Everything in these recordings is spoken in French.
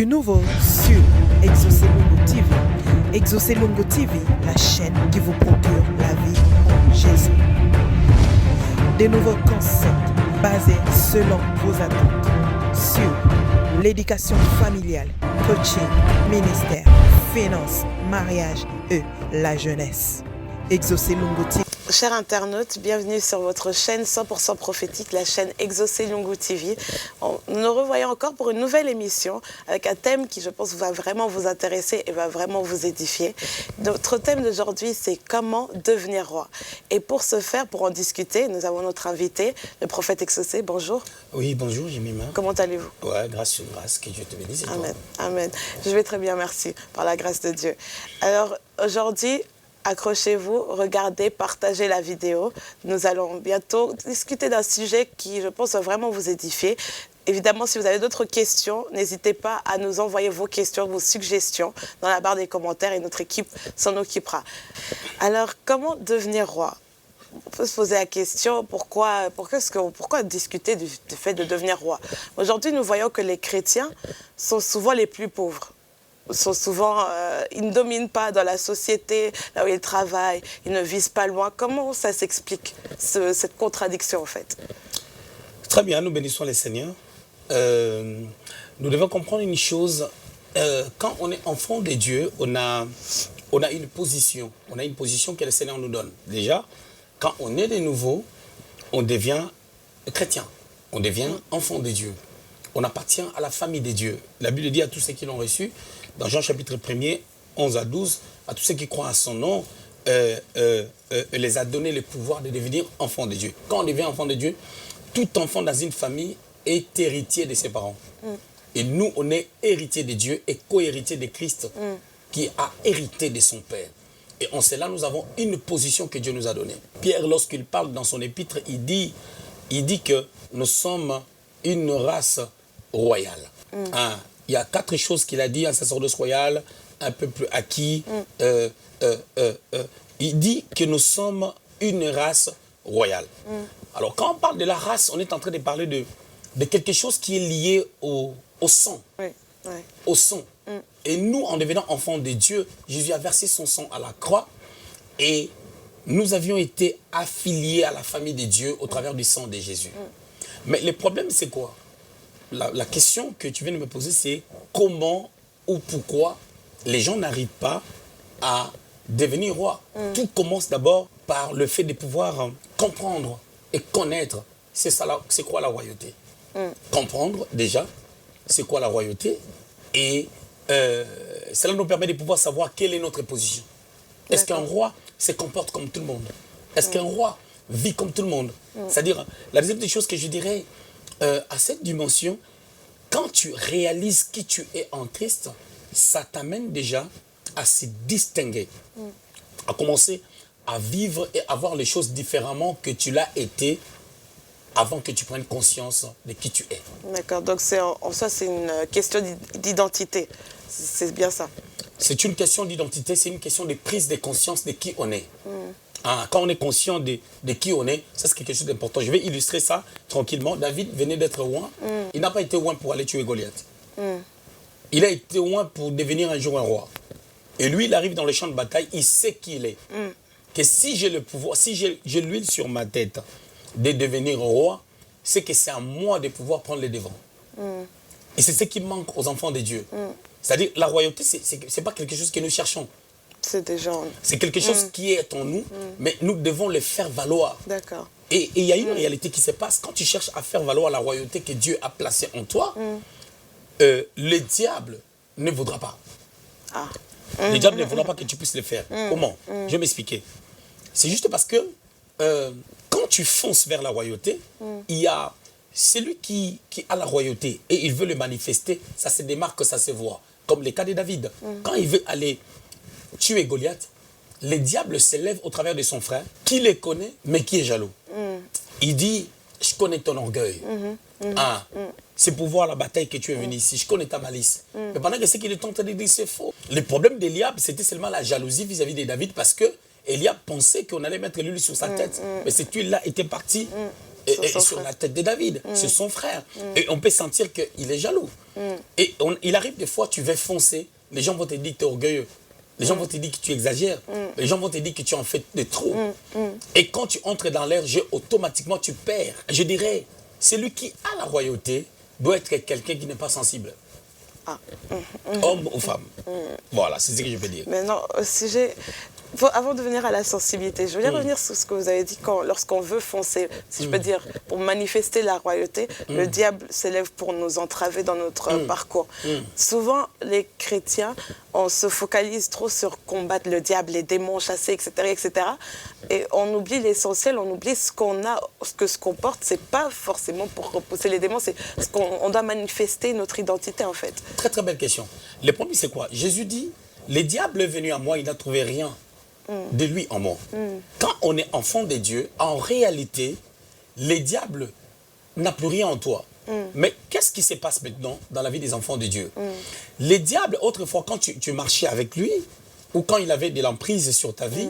Du nouveau sur Exaucé Lungu TV. Exaucé Lungu TV, la chaîne qui vous procure la vie en Jésus. Des nouveaux concepts basés selon vos attentes sur l'éducation familiale, coaching, ministère, finances, mariage et la jeunesse. Exaucé Lungu TV. Chers internautes, bienvenue sur votre chaîne 100% prophétique, la chaîne Exaucé Lungu TV. Nous nous revoyons encore pour une nouvelle émission avec un thème qui, je pense, va vraiment vous intéresser et va vraiment vous édifier. Notre thème d'aujourd'hui, c'est comment devenir roi. Et pour ce faire, pour en discuter, nous avons notre invité, le prophète Exaucé. Bonjour. Oui, bonjour, Jemima. Comment allez-vous? Ouais, grâce sur grâce, que Dieu te bénisse. Amen. Amen. Je vais très bien, merci, par la grâce de Dieu. Alors, aujourd'hui, accrochez-vous, regardez, partagez la vidéo. Nous allons bientôt discuter d'un sujet qui, je pense, va vraiment vous édifier. Évidemment, si vous avez d'autres questions, n'hésitez pas à nous envoyer vos questions, vos suggestions dans la barre des commentaires et notre équipe s'en occupera. Alors, comment devenir roi? On peut se poser la question, pourquoi discuter du fait de devenir roi? Aujourd'hui, nous voyons que les chrétiens sont souvent les plus pauvres. Ils ne dominent pas dans la société, là où ils travaillent, ils ne visent pas loin. Comment ça s'explique, cette contradiction en fait? Très bien, nous bénissons les Seigneurs. Nous devons comprendre une chose, quand on est enfant de Dieu, on a une position que le Seigneur nous donne. Déjà, quand on est de nouveau, on devient chrétien, on devient enfant de Dieu. On appartient à la famille de Dieu. La Bible dit à tous ceux qui l'ont reçu, dans Jean chapitre 1er, 11 à 12, à tous ceux qui croient à son nom, les a donné le pouvoir de devenir enfants de Dieu. Quand on devient enfant de Dieu, tout enfant dans une famille est héritier de ses parents. Et nous, on est héritier de Dieu et co-héritier de Christ, qui a hérité de son Père. Et en cela, nous avons une position que Dieu nous a donnée. Pierre, lorsqu'il parle dans son épître, il dit que nous sommes une race royale. Il y a 4 choses qu'il a dit: un sacerdoce royal, un peuple acquis. Il dit que nous sommes une race royale. Alors, quand on parle de la race, on est en train de parler de quelque chose qui est lié au sang. Au sang. Et nous, en devenant enfants de Dieu, Jésus a versé son sang à la croix et nous avions été affiliés à la famille de Dieu au travers du sang de Jésus. Mais le problème, c'est quoi? La question que tu viens de me poser, c'est comment ou pourquoi les gens n'arrivent pas à devenir roi. Tout commence d'abord par le fait de pouvoir comprendre et connaître c'est quoi la royauté. Comprendre déjà c'est quoi la royauté et cela nous permet de pouvoir savoir quelle est notre position. Est-ce qu'un roi se comporte comme tout le monde? Est-ce qu'un roi vit comme tout le monde? C'est-à-dire, la deuxième des choses que je dirais, à cette dimension, quand tu réalises qui tu es en Christ, ça t'amène déjà à se distinguer, à commencer à vivre et à voir les choses différemment que tu l'as été avant que tu prennes conscience de qui tu es. D'accord, donc en soi c'est une question d'identité, c'est bien ça? C'est une question d'identité, c'est une question de prise de conscience de qui on est. Quand on est conscient de qui on est, ça c'est quelque chose d'important. Je vais illustrer ça tranquillement. David venait d'être roi. Il n'a pas été roi pour aller tuer Goliath. Il a été roi pour devenir un jour un roi. Et lui, il arrive dans le champ de bataille, il sait qui il est. Que si j'ai le pouvoir, si j'ai l'huile sur ma tête de devenir roi, c'est que c'est à moi de pouvoir prendre les devants. Et c'est ce qui manque aux enfants de Dieu. C'est-à-dire, la royauté, c'est pas quelque chose que nous cherchons. C'est quelque chose qui est en nous, mais nous devons le faire valoir. D'accord. Et il y a une réalité qui se passe. Quand tu cherches à faire valoir la royauté que Dieu a placée en toi, le diable ne voudra pas. Le diable ne voudra pas que tu puisses le faire. Comment? Je vais m'expliquer. C'est juste parce que quand tu fonces vers la royauté, il y a celui qui a la royauté et il veut le manifester, ça se démarque, ça se voit. Comme le cas de David. Quand il veut aller tuer Goliath, le diable s'élève au travers de son frère, qui le connaît, mais qui est jaloux. Il dit, je connais ton orgueil. C'est pour voir la bataille que tu es venu ici. Je connais ta malice. Mais pendant que ce qu'il est en train de dire, c'est faux. Le problème d'Eliab, c'était seulement la jalousie vis-à-vis de David, parce que Eliab pensait qu'on allait mettre l'huile sur sa tête. Mais cette huile-là était partie et sur la tête de David, c'est son frère. Et on peut sentir qu'il est jaloux. Et il arrive des fois, tu vas foncer, les gens vont te dire que tu es orgueilleux. Les gens vont te dire que tu exagères. Les gens vont te dire que tu en fais de trop. Et quand tu entres dans l'air, automatiquement, tu perds. Je dirais, celui qui a la royauté doit être quelqu'un qui n'est pas sensible. Homme ou femme. Voilà, c'est ce que je peux dire. Maintenant, au sujet... Avant de venir à la sensibilité, je voulais revenir sur ce que vous avez dit lorsqu'on veut foncer, si je peux dire, pour manifester la royauté, le diable s'élève pour nous entraver dans notre parcours. Souvent, les chrétiens, on se focalise trop sur combattre le diable, les démons, chasser, etc., etc. Et on oublie l'essentiel, on oublie ce qu'on a, ce qu'on porte. C'est pas forcément pour repousser les démons, c'est ce qu'on doit manifester notre identité en fait. Très très belle question. Le premier c'est quoi? Jésus dit, le diable est venu à moi, il n'a trouvé rien de lui en moi. Quand on est enfant de Dieu, en réalité, le diable n'a plus rien en toi. Mais qu'est-ce qui se passe maintenant dans la vie des enfants de Dieu? Le diable, autrefois, quand tu marchais avec lui, ou quand il avait de l'emprise sur ta vie,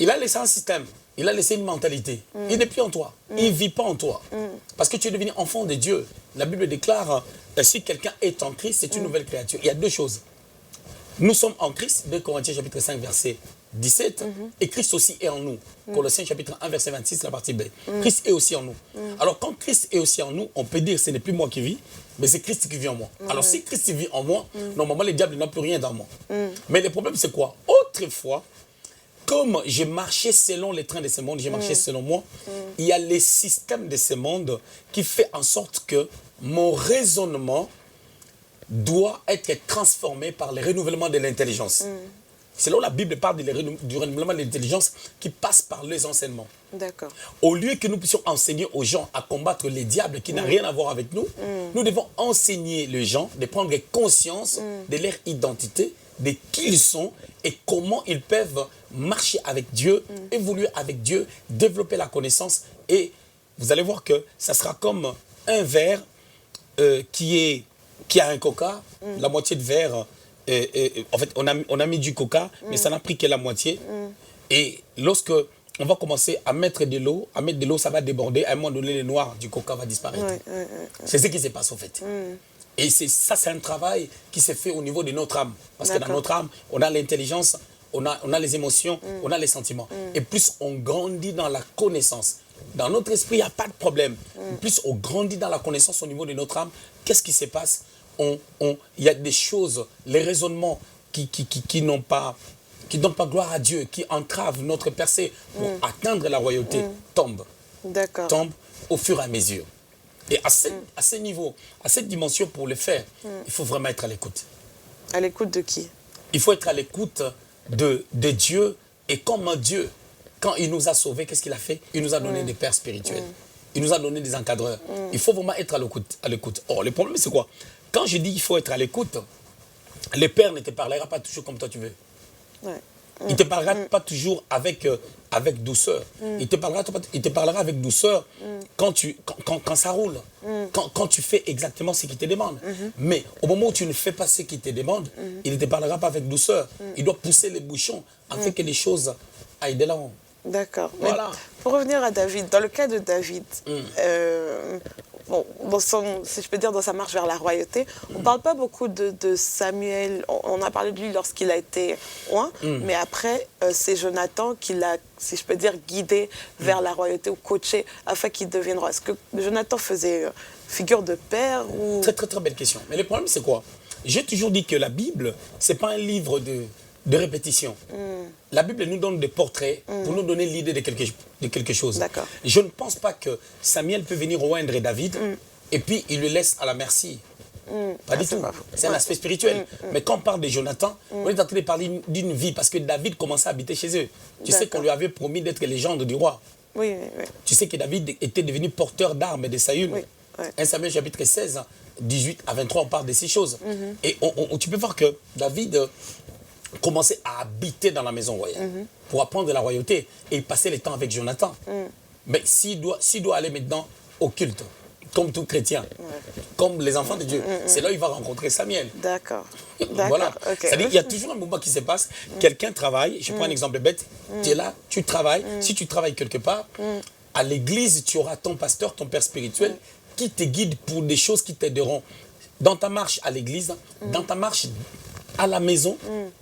il a laissé un système, il a laissé une mentalité. Il n'est plus en toi, il ne vit pas en toi. Parce que tu es devenu enfant de Dieu. La Bible déclare, si quelqu'un est en Christ, c'est une nouvelle créature. Il y a deux choses. Nous sommes en Christ, 2 Corinthiens chapitre 5, verset 17, et Christ aussi est en nous. Colossiens chapitre 1, verset 26, la partie B. Christ est aussi en nous. Alors quand Christ est aussi en nous, on peut dire que ce n'est plus moi qui vis, mais c'est Christ qui vit en moi. Alors si Christ vit en moi, normalement le diable n'a plus rien dans moi. Mais le problème c'est quoi? Autrefois, comme j'ai marché selon les trains de ce monde, j'ai marché selon moi, il y a les systèmes de ce monde qui fait en sorte que mon raisonnement doit être transformé par le renouvellement de l'intelligence. Selon la Bible parle du renouvellement de l'intelligence qui passe par les enseignements. D'accord. Au lieu que nous puissions enseigner aux gens à combattre les diables qui n'ont rien à voir avec nous, nous devons enseigner les gens de prendre conscience de leur identité, de qui ils sont et comment ils peuvent marcher avec Dieu, évoluer avec Dieu, développer la connaissance. Et vous allez voir que ça sera comme un verre qui a un coca, la moitié de verre. En fait, on a mis du coca, mais ça n'a pris que la moitié. Et lorsque on va commencer à mettre de l'eau, ça va déborder. À un moment donné, le noir du coca va disparaître. C'est ce qui se passe en fait. Et ça, c'est un travail qui se fait au niveau de notre âme. Parce que dans notre âme, on a l'intelligence, on a les émotions, on a les sentiments. Et plus on grandit dans la connaissance, dans notre esprit, il n'y a pas de problème. Plus on grandit dans la connaissance au niveau de notre âme, qu'est-ce qui se passe? Il y a des choses, les raisonnements qui n'ont pas gloire à Dieu, qui entravent notre percée pour atteindre la royauté, tombent au fur et à mesure. Et à ce niveau, à cette dimension, pour le faire, il faut vraiment être à l'écoute. À l'écoute de qui? Il faut être à l'écoute de Dieu. Et comme Dieu, quand il nous a sauvés, qu'est-ce qu'il a fait? Il nous a donné des pères spirituels. Il nous a donné des encadreurs. Il faut vraiment être à l'écoute. Or, le problème, c'est quoi? Quand je dis qu'il faut être à l'écoute, le Père ne te parlera pas toujours comme toi tu veux. Il ne te parlera pas toujours avec douceur. Il te parlera avec douceur quand ça roule, quand tu fais exactement ce qu'il te demande. Mais au moment où tu ne fais pas ce qu'il te demande, il ne te parlera pas avec douceur. Il doit pousser les bouchons afin que les choses aillent de l'avant. D'accord. Voilà. Pour revenir à David, dans le cas de David, bon, si je peux dire, dans sa marche vers la royauté, on ne parle pas beaucoup de Samuel. On a parlé de lui lorsqu'il a été roi, mais après, c'est Jonathan qui l'a, si je peux dire, guidé vers la royauté ou coaché afin qu'il devienne roi. Est-ce que Jonathan faisait figure de père ou... Très, très, très belle question. Mais le problème, c'est quoi? J'ai toujours dit que la Bible, ce n'est pas un livre de répétition. La Bible nous donne des portraits pour nous donner l'idée de quelque chose. Je ne pense pas que Samuel peut venir oindre David et puis il le laisse à la merci. Pas du tout. C'est un aspect spirituel. Mais quand on parle de Jonathan, on est en train de parler d'une vie parce que David commençait à habiter chez eux. Tu sais qu'on lui avait promis d'être légende du roi. Tu sais que David était devenu porteur d'armes de Saül. 1 Samuel chapitre 16, 18 à 23, on parle de ces choses. Et tu peux voir que David commençait à habiter dans la maison royale pour apprendre la royauté et il passait le temps avec Jonathan. Mais s'il doit aller maintenant au culte, comme tout chrétien, comme les enfants de Dieu, c'est là où il va rencontrer Samuel. D'accord. Voilà. C'est-à-dire qu'il y a toujours un moment qui se passe, quelqu'un travaille, je prends un exemple bête, tu es là, tu travailles, si tu travailles quelque part, À l'église, tu auras ton pasteur, ton père spirituel, qui te guide pour des choses qui t'aideront. Dans ta marche à l'église, dans ta marche à la maison,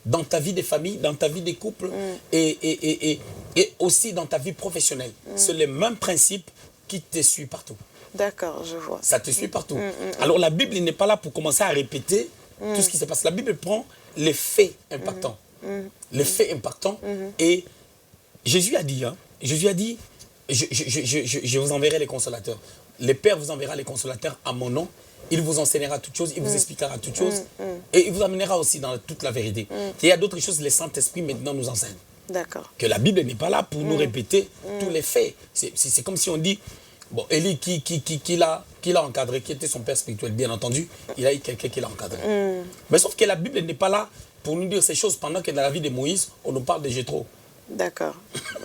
dans ta vie de famille, dans ta vie de couple et aussi dans ta vie professionnelle. C'est le même principe qui te suit partout. D'accord, je vois. Ça te suit partout. Alors la Bible n'est pas là pour commencer à répéter tout ce qui se passe. La Bible prend les faits impactants. Les faits impactants. Et Jésus a dit, je vous enverrai les consolateurs. Le Père vous enverra les consolateurs à mon nom. Il vous enseignera toutes choses, il vous expliquera toutes choses. Et il vous amènera aussi dans toute la vérité. Et il y a d'autres choses, le Saint-Esprit maintenant nous enseigne. D'accord. Que la Bible n'est pas là pour nous répéter tous les faits. C'est comme si on dit, bon, Élie, qui l'a encadré, qui était son père spirituel, bien entendu, il a eu quelqu'un qui l'a encadré. Mais sauf que la Bible n'est pas là pour nous dire ces choses pendant que dans la vie de Moïse, on nous parle de Jéthro. D'accord.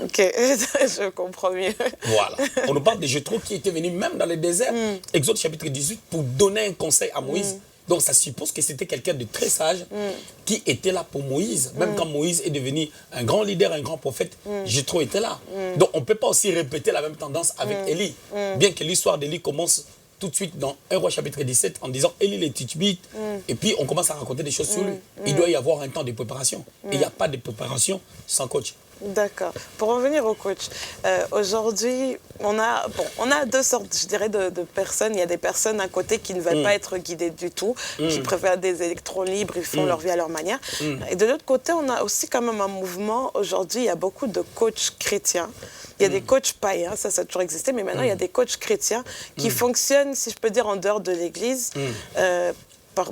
Ok, je comprends mieux. Voilà. On nous parle de Jéthro qui était venu même dans le désert, Exode chapitre 18, pour donner un conseil à Moïse. Donc ça suppose que c'était quelqu'un de très sage qui était là pour Moïse. Même quand Moïse est devenu un grand leader, un grand prophète, Jéthro était là. Donc on ne peut pas aussi répéter la même tendance avec Élie. Bien que l'histoire d'Élie commence tout de suite dans 1 roi chapitre 17 en disant Élie le Tishbite. Et puis on commence à raconter des choses sur lui. Il doit y avoir un temps de préparation. Et il n'y a pas de préparation sans coach. D'accord. Pour revenir au coach, aujourd'hui, on a deux sortes, je dirais, de personnes. Il y a des personnes à côté qui ne veulent pas être guidées du tout, qui préfèrent des électrons libres, ils font leur vie à leur manière. Et de l'autre côté, on a aussi quand même un mouvement. Aujourd'hui, il y a beaucoup de coachs chrétiens. Il y a des coachs païens, ça a toujours existé, mais maintenant, il y a des coachs chrétiens qui fonctionnent, si je peux dire, en dehors de l'Église.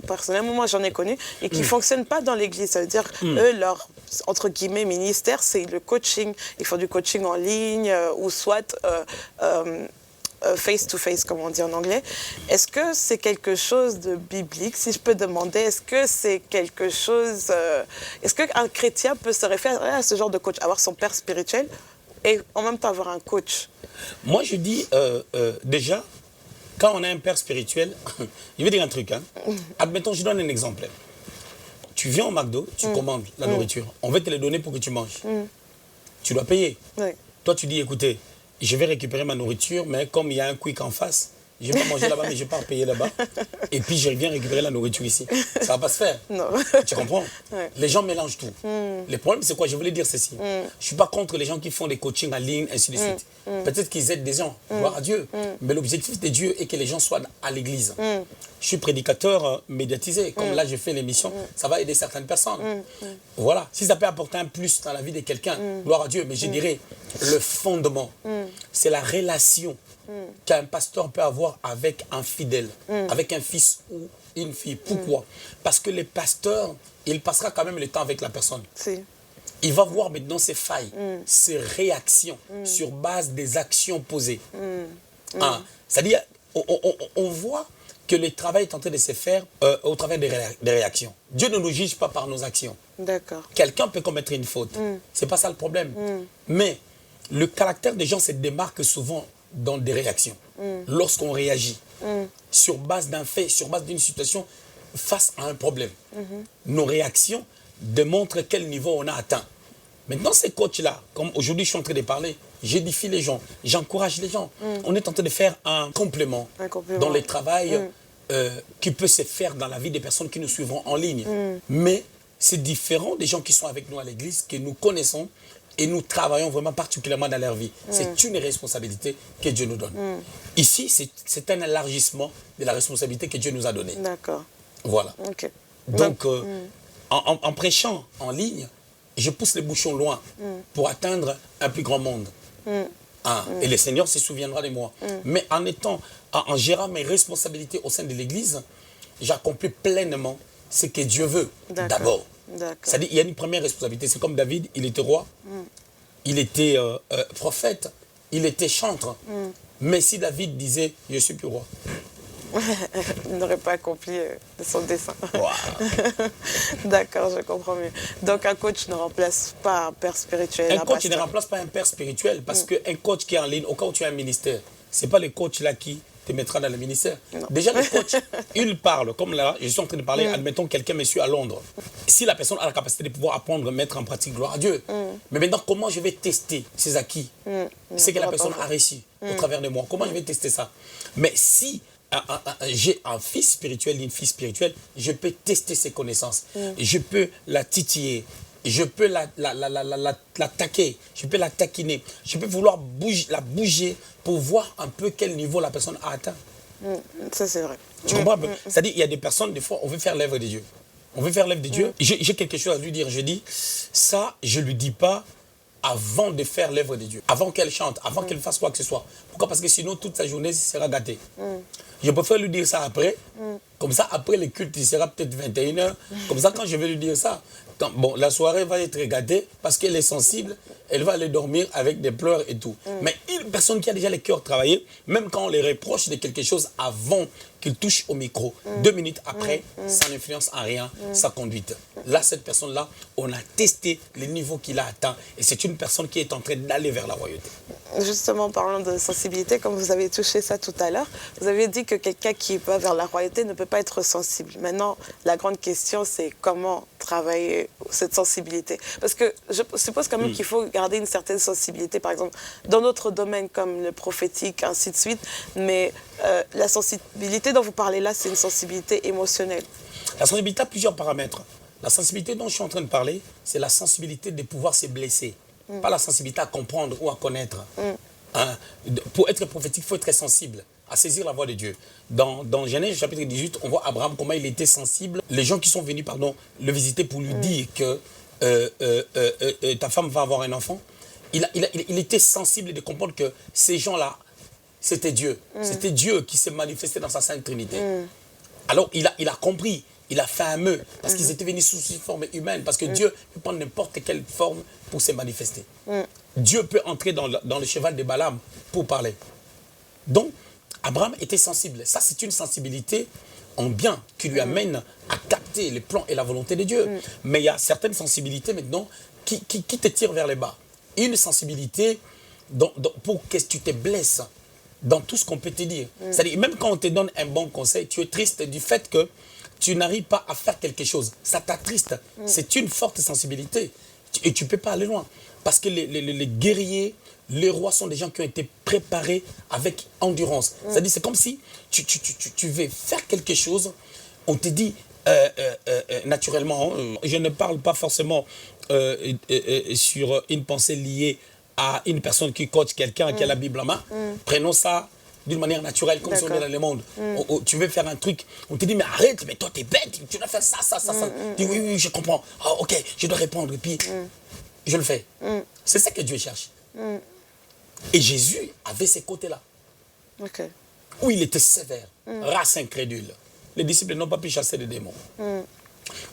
Personnellement, moi, j'en ai connu, et qui ne fonctionnent pas dans l'Église. Ça veut dire, eux, leur, entre guillemets, ministère, c'est le coaching. Ils font du coaching en ligne, ou soit face-to-face, comme on dit en anglais. Est-ce que c'est quelque chose de biblique, si je peux demander? Est-ce que c'est quelque chose... est-ce qu'un chrétien peut se référer à ce genre de coach, avoir son père spirituel, et en même temps avoir un coach? Moi, je dis, déjà, quand on a un père spirituel, je vais dire un truc. Admettons, je donne un exemple. Tu viens au McDo, tu commandes la nourriture. On va te les donner pour que tu manges. Tu dois payer. Oui. Toi, tu dis, écoutez, je vais récupérer ma nourriture, mais comme il y a un quick en face, je vais pas manger là-bas, mais je pars payer là-bas. Et puis, je viens récupérer la nourriture ici. Ça ne va pas se faire. Non. Tu comprends? Ouais. Les gens mélangent tout. Le problème, c'est quoi? Je voulais dire ceci. Je ne suis pas contre les gens qui font des coachings en ligne, ainsi de suite. Peut-être qu'ils aident des gens, gloire à Dieu. Mais l'objectif de Dieu est que les gens soient à l'église. Je suis prédicateur médiatisé. Comme là, je fais l'émission, ça va aider certaines personnes. Voilà. Si ça peut apporter un plus dans la vie de quelqu'un, gloire à Dieu. Mais je dirais, le fondement, c'est la relation qu'un pasteur peut avoir avec un fidèle, avec un fils ou une fille. Pourquoi? Parce que le pasteur, il passera quand même le temps avec la personne. Si. Il va voir maintenant ses failles, ses réactions sur base des actions posées. C'est-à-dire, on voit que le travail est en train de se faire au travers des réactions. Dieu ne nous juge pas par nos actions. D'accord. Quelqu'un peut commettre une faute. Ce n'est pas ça le problème. Mais le caractère des gens se démarque souvent dans des réactions. Lorsqu'on réagit sur base d'un fait, sur base d'une situation face à un problème. Nos réactions démontrent quel niveau on a atteint. Maintenant, ces coachs-là, comme aujourd'hui je suis en train de parler, j'édifie les gens, j'encourage les gens. On est en train de faire un complément dans le travail qui peut se faire dans la vie des personnes qui nous suivront en ligne. Mais c'est différent des gens qui sont avec nous à l'église, que nous connaissons, et nous travaillons vraiment particulièrement dans leur vie. C'est une responsabilité que Dieu nous donne. Ici, c'est un élargissement de la responsabilité que Dieu nous a donnée. D'accord. Voilà. Okay. Donc, en prêchant en ligne, je pousse les bouchons loin pour atteindre un plus grand monde. Et le Seigneur se souviendra de moi. Mais en gérant mes responsabilités au sein de l'Église, j'accomplis pleinement ce que Dieu veut d'abord. C'est-à-dire, il y a une première responsabilité. C'est comme David, il était roi, il était prophète, il était chantre. Mais si David disait, je ne suis plus roi, il n'aurait pas accompli son dessein. Wow. D'accord, je comprends mieux. Donc un coach ne remplace pas un père spirituel. Un coach ne remplace pas un père spirituel parce qu'un coach qui est en ligne, au cas où tu as un ministère, ce n'est pas le coach là qui te mettra dans le ministère. Non. Déjà, les coachs, ils parlent. Comme là, je suis en train de parler, admettons, quelqu'un me suit à Londres. Si la personne a la capacité de pouvoir apprendre, mettre en pratique, gloire à Dieu. Mais maintenant, comment je vais tester ses acquis? C'est que la personne a réussi au travers de moi. Comment je vais tester ça? Mais si j'ai un fils spirituel, une fille spirituelle, je peux tester ses connaissances. Je peux la titiller. Je peux l'attaquer, je peux la taquiner, je peux vouloir la bouger pour voir un peu quel niveau la personne a atteint. Ça, c'est vrai. Tu comprends un peu? C'est-à-dire, il y a des personnes, des fois, on veut faire l'œuvre de Dieu. On veut faire l'œuvre de Dieu. J'ai quelque chose à lui dire. Je dis, ça, je ne lui dis pas avant de faire l'œuvre de Dieu. Avant qu'elle chante, avant qu'elle fasse quoi que ce soit. Pourquoi? Parce que sinon, toute sa journée sera gâtée. Je préfère lui dire ça après. Comme ça, après le culte, il sera peut-être 21h. Comme ça, quand je vais lui dire ça, bon, la soirée va être gâtée parce qu'elle est sensible. Elle va aller dormir avec des pleurs et tout. Mais une personne qui a déjà le cœur travaillé, même quand on les reproche de quelque chose avant qu'il touche au micro, 2 minutes après, ça n'influence en rien sa conduite. Là, cette personne-là, on a testé les niveaux qu'il a atteints. Et c'est une personne qui est en train d'aller vers la royauté. Justement, parlant de sensibilité, comme vous avez touché ça tout à l'heure, vous avez dit que quelqu'un qui va vers la royauté ne peut pas être sensible. Maintenant, la grande question, c'est comment travailler cette sensibilité. Parce que je suppose quand même qu'il faut garder une certaine sensibilité, par exemple, dans notre domaine comme le prophétique, ainsi de suite. Mais la sensibilité dont vous parlez là, c'est une sensibilité émotionnelle. La sensibilité a plusieurs paramètres. La sensibilité dont je suis en train de parler, c'est la sensibilité de pouvoir se blesser. Pas la sensibilité à comprendre ou à connaître. Pour être prophétique, il faut être sensible, à saisir la voix de Dieu. Dans Genèse chapitre 18, on voit Abraham, comment il était sensible. Les gens qui sont venus le visiter pour lui dire que ta femme va avoir un enfant, il était sensible de comprendre que ces gens-là, c'était Dieu. C'était Dieu qui s'est manifesté dans sa Sainte Trinité. Alors, il a compris. Il a fait un mot parce qu'ils étaient venus sous une forme humaine. Parce que Dieu peut prendre n'importe quelle forme pour se manifester. Dieu peut entrer dans le cheval de Balaam pour parler. Donc, Abraham était sensible. Ça, c'est une sensibilité en bien qui lui amène à capter les plans et la volonté de Dieu. Mais il y a certaines sensibilités maintenant qui te tirent vers les bas. Une sensibilité pour que tu te blesses dans tout ce qu'on peut te dire. C'est-à-dire, même quand on te donne un bon conseil, tu es triste du fait que tu n'arrives pas à faire quelque chose. Ça t'attriste. C'est une forte sensibilité. Et tu ne peux pas aller loin. Parce que les guerriers, les rois sont des gens qui ont été préparés avec endurance. C'est-à-dire, c'est comme si tu veux faire quelque chose, on te dit naturellement, je ne parle pas forcément sur une pensée liée à une personne qui coach quelqu'un qui a la Bible en main. Prenons ça d'une manière naturelle, comme si on est dans le monde. Tu veux faire un truc, on te dit, mais arrête, mais toi, t'es bête, tu dois faire ça. Tu dis, oui, je comprends. Ah, ok, je dois répondre, et puis, je le fais. C'est ça que Dieu cherche. Et Jésus avait ces côtés-là, où il était sévère, race incrédule. Les disciples n'ont pas pu chasser des démons.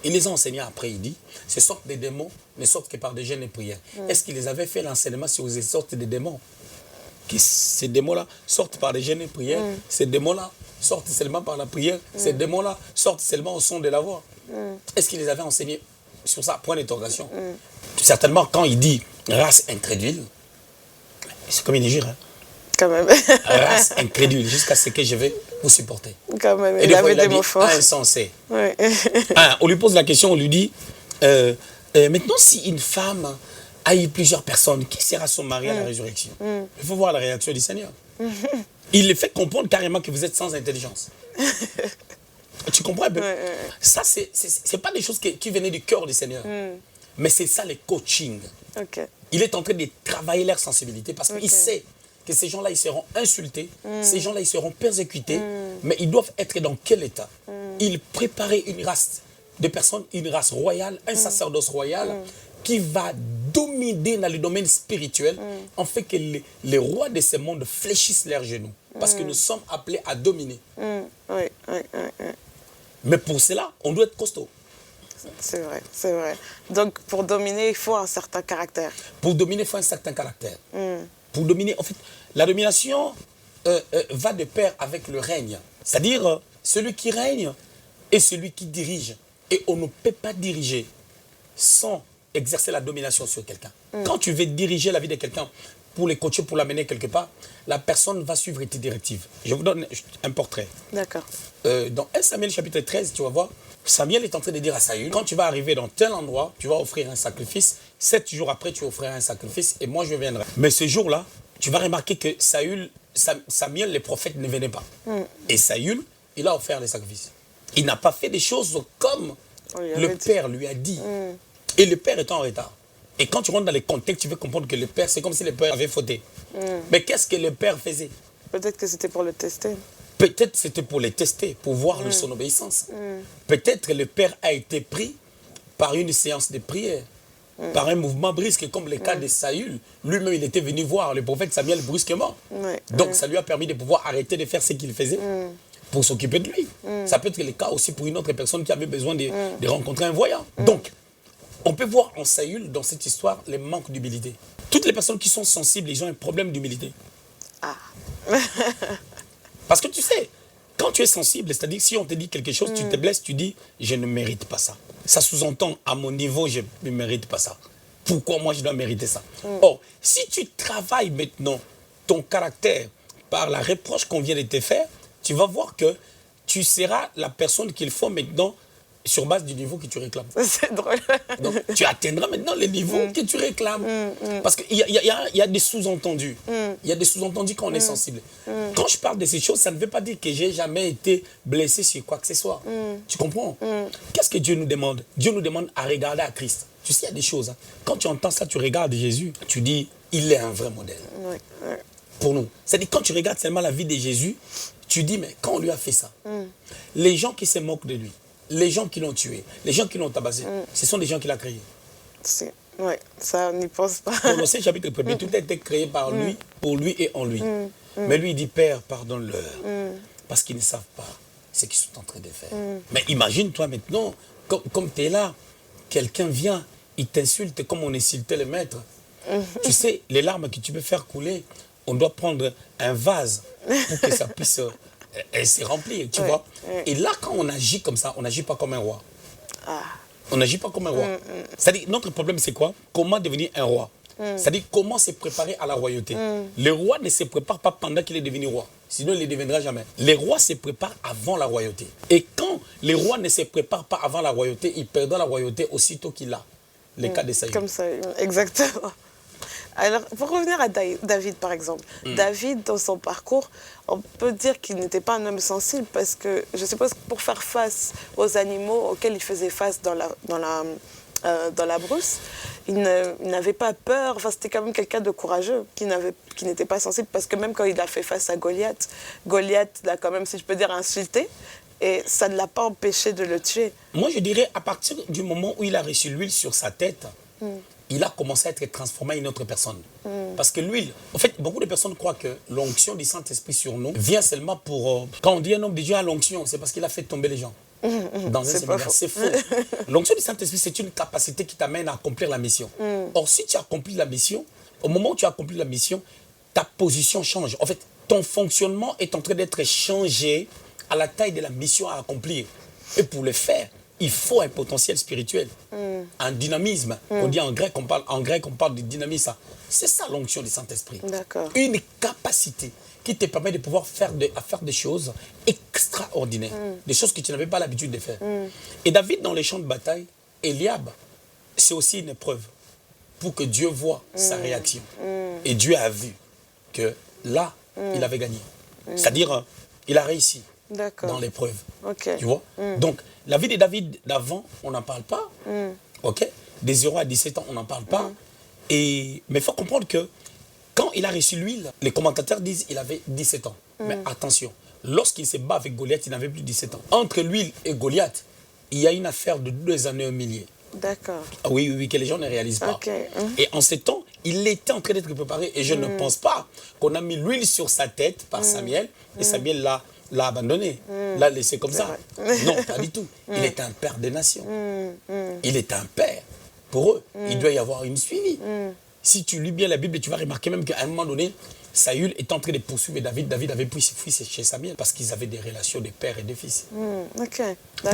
Il les a enseignés après, il dit, ces sortes de démons ne sortent que par des jeûnes et prières. Est-ce qu'il les avait fait l'enseignement sur les sortes de démons? Que ces démons-là sortent par des jeûnes et prières, ces démons-là sortent seulement par la prière, ces démons-là sortent seulement au son de la voix. Est-ce qu'il les avait enseignés sur ça? Point d'interrogation. Certainement, quand il dit race incrédule, c'est comme une injure. Hein? Quand même. Race incrédule, jusqu'à ce que je vais vous supporter. Quand même, et des fois, il a dit insensé. On lui pose la question, on lui dit, maintenant, si une femme a eu plusieurs personnes, qui sera son mari à la résurrection? Il faut voir la réaction du Seigneur. Il les fait comprendre carrément que vous êtes sans intelligence. Tu comprends un peu? Ça, c'est pas des choses qui venaient du cœur du Seigneur. Mais c'est ça, le coaching. Il est en train de travailler leur sensibilité parce qu'il sait que ces gens-là, ils seront insultés, ces gens-là, ils seront persécutés, mais ils doivent être dans quel état? Il préparait une race de personnes, une race royale, un sacerdoce royal, qui va dominer dans le domaine spirituel, en fait que les rois de ce monde fléchissent leurs genoux. Parce que nous sommes appelés à dominer. Mais pour cela, on doit être costaud. C'est vrai, c'est vrai. Donc, pour dominer, il faut un certain caractère. Pour dominer, il faut un certain caractère. Pour dominer, en fait, la domination va de pair avec le règne. C'est-à-dire, celui qui règne est celui qui dirige. Et on ne peut pas diriger sans exercer la domination sur quelqu'un. Quand tu veux diriger la vie de quelqu'un, pour les coacher, pour l'amener quelque part, la personne va suivre tes directives. Je vous donne un portrait. D'accord. Dans 1 Samuel chapitre 13, tu vas voir, Samuel est en train de dire à Saül, quand tu vas arriver dans tel endroit, tu vas offrir un sacrifice. 7 jours après, tu offriras un sacrifice et moi je viendrai. Mais ce jour-là, tu vas remarquer que Samuel, les prophètes, ne venaient pas. Et Saül, il a offert les sacrifices. Il n'a pas fait des choses comme le père lui a dit. Et le père est en retard. Et quand tu rentres dans les contextes, tu veux comprendre que le père, c'est comme si le père avait fauté. Mais qu'est-ce que le père faisait? Peut-être que c'était pour le tester. Peut-être c'était pour les tester, pour voir son obéissance. Peut-être le père a été pris par une séance de prière, par un mouvement brusque, comme le cas de Saül. Lui-même, il était venu voir le prophète Samuel brusquement. Donc, ça lui a permis de pouvoir arrêter de faire ce qu'il faisait pour s'occuper de lui. Ça peut être le cas aussi pour une autre personne qui avait besoin de rencontrer un voyant. Donc, on peut voir en Saül, dans cette histoire, le manque d'humilité. Toutes les personnes qui sont sensibles, ils ont un problème d'humilité. Ah. Parce que tu sais, quand tu es sensible, c'est-à-dire si on te dit quelque chose, tu te blesses, tu dis « je ne mérite pas ça ». Ça sous-entend « à mon niveau, je ne mérite pas ça ». Pourquoi moi je dois mériter ça? Or, si tu travailles maintenant ton caractère par la reproche qu'on vient de te faire, tu vas voir que tu seras la personne qu'il faut maintenant sur base du niveau que tu réclames. C'est drôle. Donc, tu atteindras maintenant le niveau que tu réclames. Parce qu'il y a des sous-entendus. Il y a des sous-entendus quand on est sensible. Quand je parle de ces choses, ça ne veut pas dire que j'ai jamais été blessé sur quoi que ce soit. Tu comprends? Qu'est-ce que Dieu nous demande? Dieu nous demande à regarder à Christ. Tu sais, il y a des choses. Hein. Quand tu entends ça, tu regardes Jésus, tu dis, il est un vrai modèle. Pour nous. C'est-à-dire, quand tu regardes seulement la vie de Jésus, tu dis, mais quand on lui a fait ça, les gens qui se moquent de lui, les gens qui l'ont tué, les gens qui l'ont tabassé, ce sont des gens qu'il a créés. Oui, ça, on n'y pense pas. Colossiens chapitre 1er, tout a été créé par lui, pour lui et en lui. Mais lui, il dit, Père, pardonne-leur, parce qu'ils ne savent pas ce qu'ils sont en train de faire. Mais imagine-toi maintenant, comme tu es là, quelqu'un vient, il t'insulte comme on insultait le maître. Tu sais, les larmes que tu peux faire couler, on doit prendre un vase pour que ça puisse se remplir, tu vois. Et là, quand on agit comme ça, on n'agit pas comme un roi. On n'agit pas comme un roi. C'est-à-dire, notre problème, c'est quoi? Comment devenir un roi? C'est-à-dire, comment se préparer à la royauté? Le roi ne se prépare pas pendant qu'il est devenu roi. Sinon, il ne deviendra jamais. Les rois se préparent avant la royauté. Et quand les rois ne se préparent pas avant la royauté, ils perdent la royauté aussitôt qu'il a. Le cas de Saül. Comme ça, exactement. Alors, pour revenir à David, par exemple. David, dans son parcours, on peut dire qu'il n'était pas un homme sensible parce que, je suppose, pour faire face aux animaux auxquels il faisait face dans la brousse, il n'avait pas peur. Enfin, c'était quand même quelqu'un de courageux qui n'était pas sensible parce que même quand il a fait face à Goliath, Goliath l'a quand même, si je peux dire, insulté. Et ça ne l'a pas empêché de le tuer. Moi, je dirais, à partir du moment où il a reçu l'huile sur sa tête, il a commencé à être transformé en une autre personne. Parce que l'huile, en fait, beaucoup de personnes croient que l'onction du Saint-Esprit sur nous vient seulement pour... Quand on dit un homme de Dieu a l'onction, c'est parce qu'il a fait tomber les gens. Dans un séminaire, c'est faux. L'onction du Saint-Esprit, c'est une capacité qui t'amène à accomplir la mission. Or, si tu accomplis la mission, au moment où tu accomplis la mission, ta position change. En fait, ton fonctionnement est en train d'être changé à la taille de la mission à accomplir. Et pour le faire, il faut un potentiel spirituel, un dynamisme. On dit en grec, on parle de dynamisme. C'est ça l'onction du Saint-Esprit. Une capacité qui te permet de pouvoir faire des choses extraordinaires, des choses que tu n'avais pas l'habitude de faire. Et David, dans les champs de bataille, Eliab, c'est aussi une épreuve pour que Dieu voie sa réaction. Et Dieu a vu que là, il avait gagné. C'est-à-dire, il a réussi dans l'épreuve. Tu vois? Donc, la vie de David d'avant, on n'en parle pas. Des 0 à 17 ans, on n'en parle pas. Mais il faut comprendre que quand il a reçu l'huile, les commentateurs disent qu'il avait 17 ans. Mais attention, lorsqu'il se bat avec Goliath, il n'avait plus 17 ans. Entre l'huile et Goliath, il y a une affaire de 2 années au milieu. Oui, que les gens ne réalisent pas. Et en ce temps, il était en train d'être préparé. Et je ne pense pas qu'on a mis l'huile sur sa tête par Samuel. Et Samuel l'a abandonné, l'a laissé comme ça. Non, pas du tout. Il est un père des nations. Il est un père. Pour eux, il doit y avoir une suivi. Si tu lis bien la Bible, tu vas remarquer même qu'à un moment donné, Saül est en train de poursuivre David. David avait pris ses fils chez Samuel parce qu'ils avaient des relations de père et de fils.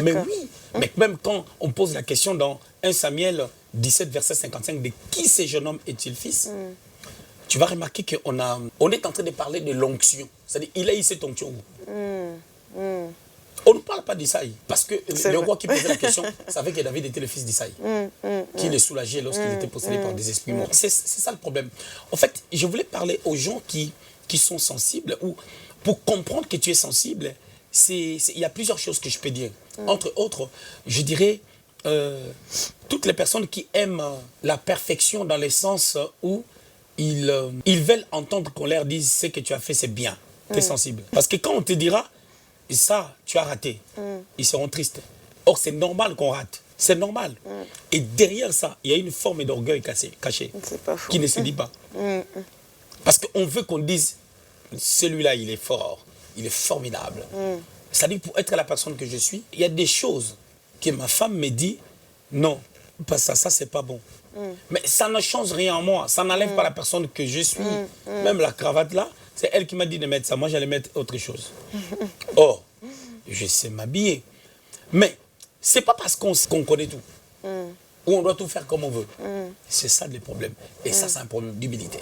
Mais oui, mais même quand on pose la question dans 1 Samuel 17, verset 55, de qui ce jeune homme est-il fils? tu vas remarquer on est en train de parler de l'onction. C'est-à-dire, il a eu cette onction. On ne parle pas d'Isaïe, parce que le roi qui posait la question savait que David était le fils d'Isaïe, qui le soulageait lorsqu'il était possédé par des esprits morts. C'est ça le problème. En fait, je voulais parler aux gens qui sont sensibles, ou pour comprendre que tu es sensible, il y a plusieurs choses que je peux dire. Entre autres, je dirais, toutes les personnes qui aiment la perfection dans le sens où ils veulent entendre qu'on leur dise ce que tu as fait, c'est bien, tu es sensible. Parce que quand on te dira, ça, tu as raté, ils seront tristes. Or, c'est normal qu'on rate. C'est normal. Et derrière ça, il y a une forme d'orgueil cachée qui ne se dit pas. Parce qu'on veut qu'on dise, celui-là, il est fort, il est formidable. C'est-à-dire, pour être la personne que je suis, il y a des choses que ma femme me dit, non, pas ça c'est pas bon. Mais ça ne change rien en moi, ça n'enlève pas la personne que je suis. Même la cravate là, c'est elle qui m'a dit de mettre ça, moi j'allais mettre autre chose. Or, je sais m'habiller. Mais c'est pas parce qu'on connaît tout, ou on doit tout faire comme on veut. C'est ça le problème. Et ça, c'est un problème d'humilité.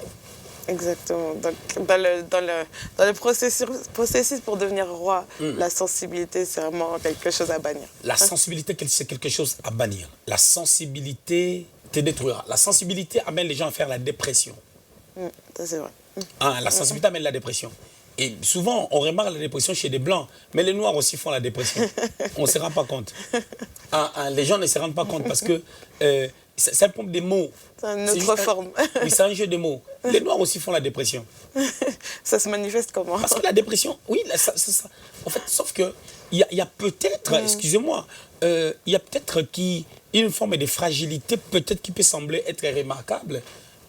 Exactement. Donc, dans le processus pour devenir roi, la sensibilité, c'est vraiment quelque chose à bannir. La sensibilité, c'est quelque chose à bannir. La sensibilité te détruira. La sensibilité amène les gens à faire la dépression. Ça, c'est vrai. La sensibilité amène la dépression. Et souvent, on remarque la dépression chez les Blancs, mais les Noirs aussi font la dépression. On ne se rend pas compte. Les gens ne se rendent pas compte parce que c'est un problème des mots. C'est une autre forme. Oui, c'est un jeu de mots. Les Noirs aussi font la dépression. Ça se manifeste comment? Parce que la dépression, oui, ça. En fait, sauf que il y a peut-être, excusez-moi, il y a peut-être une forme de fragilité, peut-être qui peut sembler être remarquable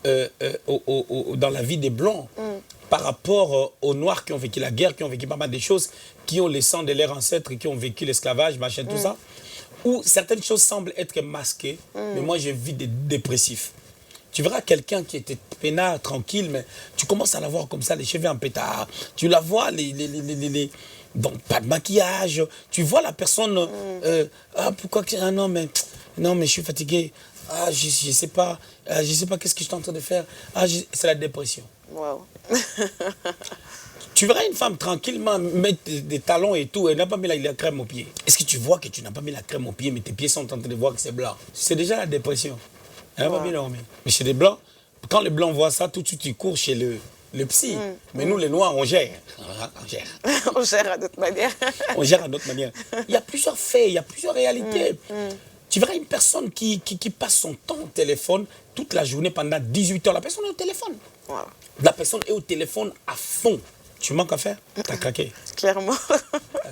dans la vie des Blancs. Par rapport aux Noirs qui ont vécu la guerre, qui ont vécu pas mal de choses, qui ont le sang de leurs ancêtres, qui ont vécu l'esclavage, machin, tout ça, où certaines choses semblent être masquées, mais moi j'ai vu des dépressifs. Tu verras quelqu'un qui était peinard, tranquille, mais tu commences à la voir comme ça, les cheveux en pétard, tu la vois, donc pas de maquillage, tu vois la personne, pourquoi, non mais je suis fatigué, je sais pas qu'est-ce que je suis en train de faire, c'est la dépression. Wow. Tu verras une femme tranquillement mettre des talons et tout, elle n'a pas mis la crème aux pieds. Est-ce que tu vois que tu n'as pas mis la crème aux pieds, mais tes pieds sont en train de voir que c'est blanc? C'est déjà la dépression. Elle n'a pas mis la remis. Mais chez les Blancs, quand les Blancs voient ça, tout de suite ils courent chez le psy. Mais nous, les Noirs, on gère. On gère à notre manière. On gère à notre manière. Il y a plusieurs faits, il y a plusieurs réalités. Tu verras une personne qui passe son temps au téléphone toute la journée pendant 18 heures. La personne est au téléphone. Wow. La personne est au téléphone à fond. Tu manques à faire, t'as craqué. Clairement.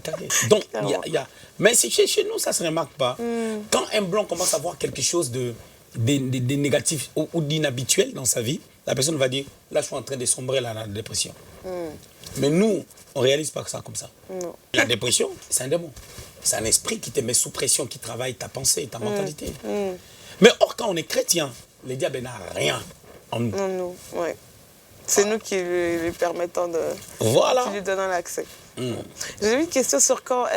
T'as craqué. Donc, il y a... Mais chez nous, ça ne se remarque pas. Quand un Blanc commence à voir quelque chose de négatif ou d'inhabituel dans sa vie, la personne va dire, là, je suis en train de sombrer dans la dépression. Mais nous, on ne réalise pas ça comme ça. Non. La dépression, c'est un démon. C'est un esprit qui te met sous pression, qui travaille ta pensée, ta mentalité. Mais or, quand on est chrétien, le diable n'a rien en nous. Non, ouais. C'est nous qui lui permettons de... Voilà. Qui lui donnons l'accès. J'ai eu une question sur quand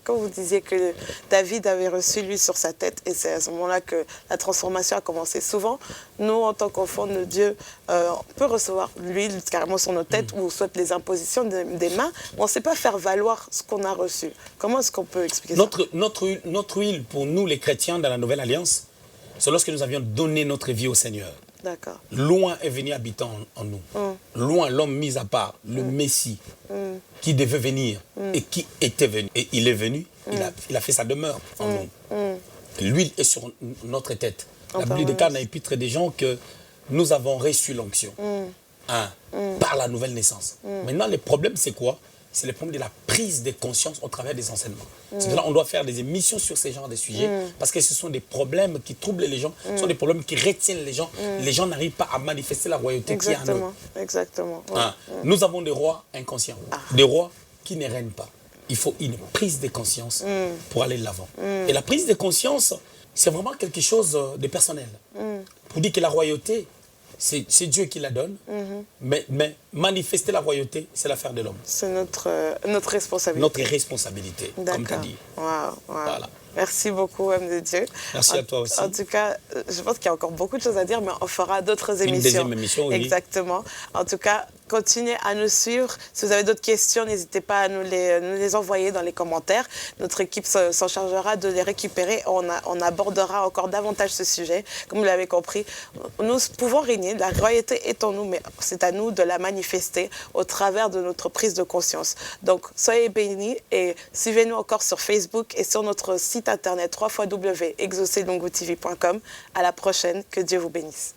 vous disiez que David avait reçu l'huile sur sa tête, et c'est à ce moment-là que la transformation a commencé. Souvent, nous, en tant qu'enfants de Dieu, on peut recevoir l'huile carrément sur nos têtes, ou soit les impositions des mains, mais on ne sait pas faire valoir ce qu'on a reçu. Comment est-ce qu'on peut expliquer ça? Notre huile, pour nous les chrétiens dans la Nouvelle Alliance, c'est lorsque nous avions donné notre vie au Seigneur. D'accord. Loin est venu habitant en nous. Loin l'homme mis à part, le Messie, qui devait venir et qui était venu. Et il est venu, il a fait sa demeure en nous. L'huile est sur notre tête. La Bible déclare dans l'Épître des gens que nous avons reçu l'onction par la nouvelle naissance. Maintenant, le problème, c'est quoi? C'est le problème de la prise de conscience au travers des enseignements. C'est là on doit faire des émissions sur ces genres de sujets parce que ce sont des problèmes qui troublent les gens, ce sont des problèmes qui retiennent les gens. Les gens n'arrivent pas à manifester la royauté qui est en eux. Exactement. Ouais. Nous avons des rois inconscients, des rois qui ne règnent pas. Il faut une prise de conscience pour aller de l'avant. Et la prise de conscience, c'est vraiment quelque chose de personnel. Pour dire que la royauté, c'est Dieu qui la donne, mais manifester la royauté, c'est l'affaire de l'homme. C'est notre responsabilité. Notre responsabilité, comme tu as dit. Wow. Voilà. Merci beaucoup, homme de Dieu. Merci à toi aussi. En tout cas, je pense qu'il y a encore beaucoup de choses à dire, mais on fera d'autres émissions. Une deuxième émission, oui. Exactement. En tout cas, continuez à nous suivre. Si vous avez d'autres questions, n'hésitez pas à nous les envoyer dans les commentaires. Notre équipe s'en chargera de les récupérer. On abordera encore davantage ce sujet. Comme vous l'avez compris, nous pouvons régner. La royauté est en nous, mais c'est à nous de la manifester au travers de notre prise de conscience. Donc, soyez bénis et suivez-nous encore sur Facebook et sur notre site internet www.exaucelongotv.com. À la prochaine. Que Dieu vous bénisse.